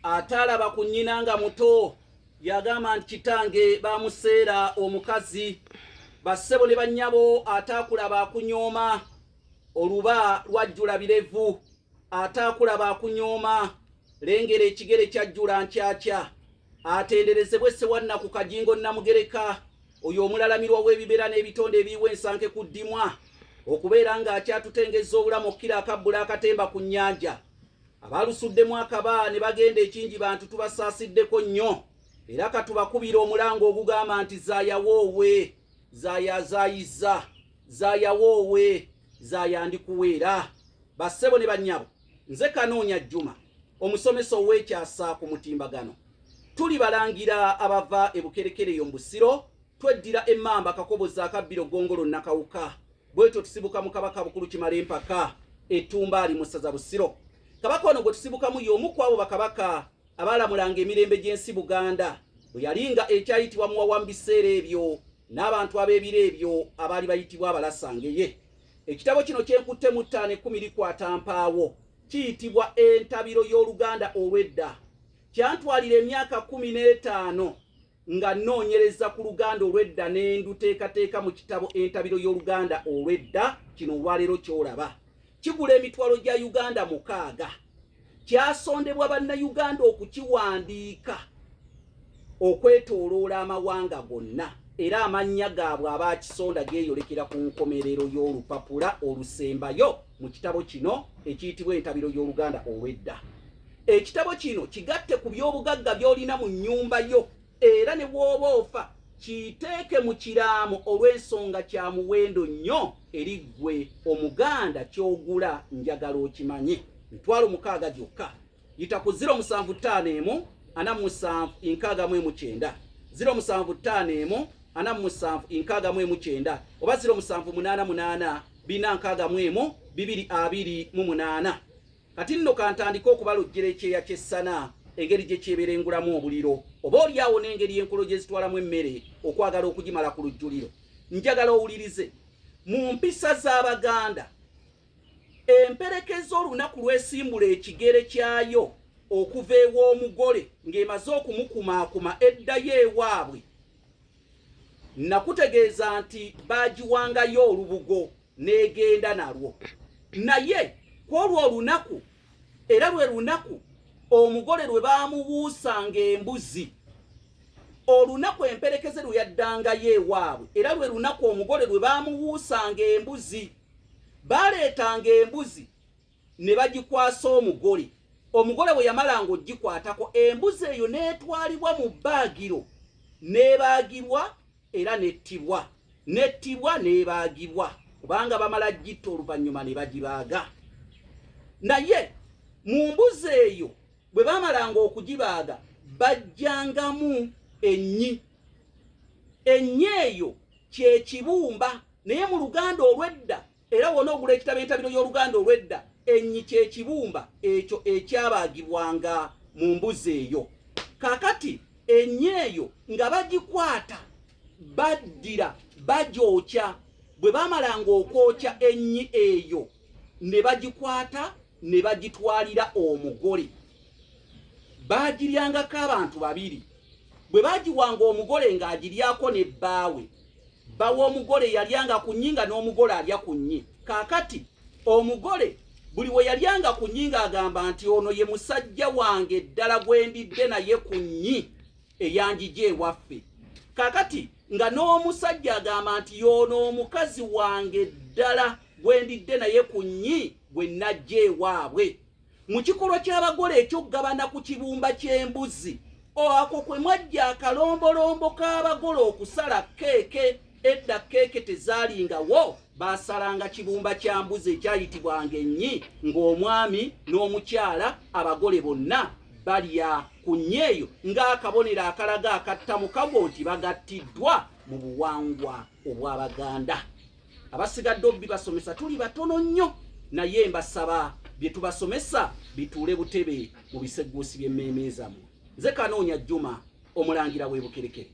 atalaba ku nnyina nga muto yagamba nti kitange bamuseera omukazi, bassebo ne bannyabo ataakulaba akunyooma, oluba lwajjula birevu, ataakulaba akunyooma, lengera ekigere kyajjula nkyakya, atenderezebwe Ssewanna ku Kajingo Namugereka, oyo omulalamirwa w'ebibera n'ebitonde ebiyiwa ensanke ku ddimwa, okubeera ng'akyatutengezza obulamu okkira akabbula akatemba ku nnyanja. Abalusuddemu akaba ne bagenda ekingi bantu tubasaasiddeko nnyo, era katubakubira omulango ogugamba nti zaaya woowe, zaaya azaayiza, zaaya woowe, zaaya ndikuweera. Bassebo ne bannyabo, nze Kanoonya Juma, omusomesa ow'ekyasa ku mutimbagano. Tuli balangira abava e Bukerekereyo mu Busiro, tweddira emmamba Kakobozi akabbiro Ggongolo Nakawuka, bwetyo tusibuka mu Kabaka Bukulu Kimala Empaka Ettumba ali mu ssaza Busiro. Kabaka ono gwe tusibukamu y'omu ku abo bakabaka abaalamulanga emirembe gy'ensi Buganda, bwe yalinga ekyayitibwa muwawa mu biseera ebyo n'abantu ab'ebiro ebyo abaali bayitibwa abalasangeye. Ekitabo kino kyenkutte mu 5:10 likwata mpaawo, kiyitibwa Entabiro y'Oluganda Olw'edda. Kyantwalira emyaka 15 nga nnoonyereza ku Luganda olw'edda ne nduteekateeka mu kitabo Entabiro y'Oluganda Olw'edda, kino olwaleero ky'olaba. Kigula emitwalo gya Uganda 6. Kyasondebwa bannayuganda okukiwandiika okwetooloola amawanga gonna, era amannya gaabwe abaakisonda geeyolekera ku nkomerero y'olupapula olusembayo mu kitabo kino ekiyitibwa Entabiro y'Oluganda Olw'edda. Ekitabo kino kigatte ku by'obugagga by'olina mu nnyumba yo, era ne bw'oba ofa kiteeke mu kiraamo olw'ensonga kya muwendo nnyo eri ggwe Omuganda ky'ogula njagala okimanye. 6,000 gyokka. Yita ku 075 47 69 075 47 69 oba 0788 461 228. Kati nno kantandika okubalojjera ekyeya ky'essana engeri gye kyeberengulamu obuliro, oba oliawo n'engeri y'enkolo gye zitwalamu emmere okwagala okugimala ku lujjuliro. Njagala owulirize, mu mpisa z'Abaganda emperekeza olunaku lwesimbula ekigere kyayo okuva ew'omugole ng'emaze okumukumaakuma eddayo ewaabwe, nakutegeeza nti baagiwangayo olubugo n'egenda nalwo. Naye kwolwo olunaku, era lwe lunaku omugole lwe baamubuusanga embuzi, olunaku emperekeze lwe yaddangayo ewaabwe, era lwe lunaku omugole lwe baamubuusanga embuzi. Baaleetanga embuzi ne bagikwasa omugole. Omugole bwe yamalanga ogikwatako, embuzi eyo n'etwalibwa mu bbaagiro n'ebaagibwa era nettibwa, nettibwa n'ebaagibwa, kubanga bamala gitta oluvannyuma ne bagibaaga. Naye mu mbuzi eyo bwe baamalanga okugibaaga bajjangamu ennyi. Ennyi eyo kye kibumba, naye mu Luganda olw'edda, era wona ogula ekitabo Entabiro y'Oluganda Olw'edda, ennyi kye kibumba ekyo ekyabaagibwanga mu mbuzi eyo. Kaakati ennyi eyo nga bagikwata, baddira bagyokya. Bwe baamalanga okwokya ennyi eyo ne bagikwata ne bagitwalira omugole. Baagiryangako abantu babiri. Bwe baagiwanga omugole ng'agiryako ne bbaawe, bawa omugole yalyanga ku nnyi nga n'omugole alya ku nnyi. Kaakati omugole buli we yalyanga ku nnyi ng'agamba nti ono ye musajja wange ddala gwe ndidde naye ku nnyi eyanjija ewaffe. Kaakati nga n'omusajja agamba nti y'ono omukazi wange ddala gwe ndidde naye ku nnyi bwe najja ewaabwe. Mu kikolwa ky'abagole eky'okugabana ku kibumba ky'embuzi, ako kwe mwajja akalombolombo k'abagole okusala keeke. Edda keeke tezaalingawo, baasalanga kibumba kya mbuzi ekyayitibwanga ennyi, ng'omwami n'omukyala abagole bonna balya ku nnyi eyo ng'akabonero akalaga akatta mu kago nti bagattiddwa mu buwangwa obw'Abaganda. Abasigadde obbi basomesa tuli batono nnyo, naye mbasaba bye tubasomesa bituule butebe mu biseguusi by'emmeeme zammwe. Nze Kanoonya Juma, omulangira w'e Bukerekere.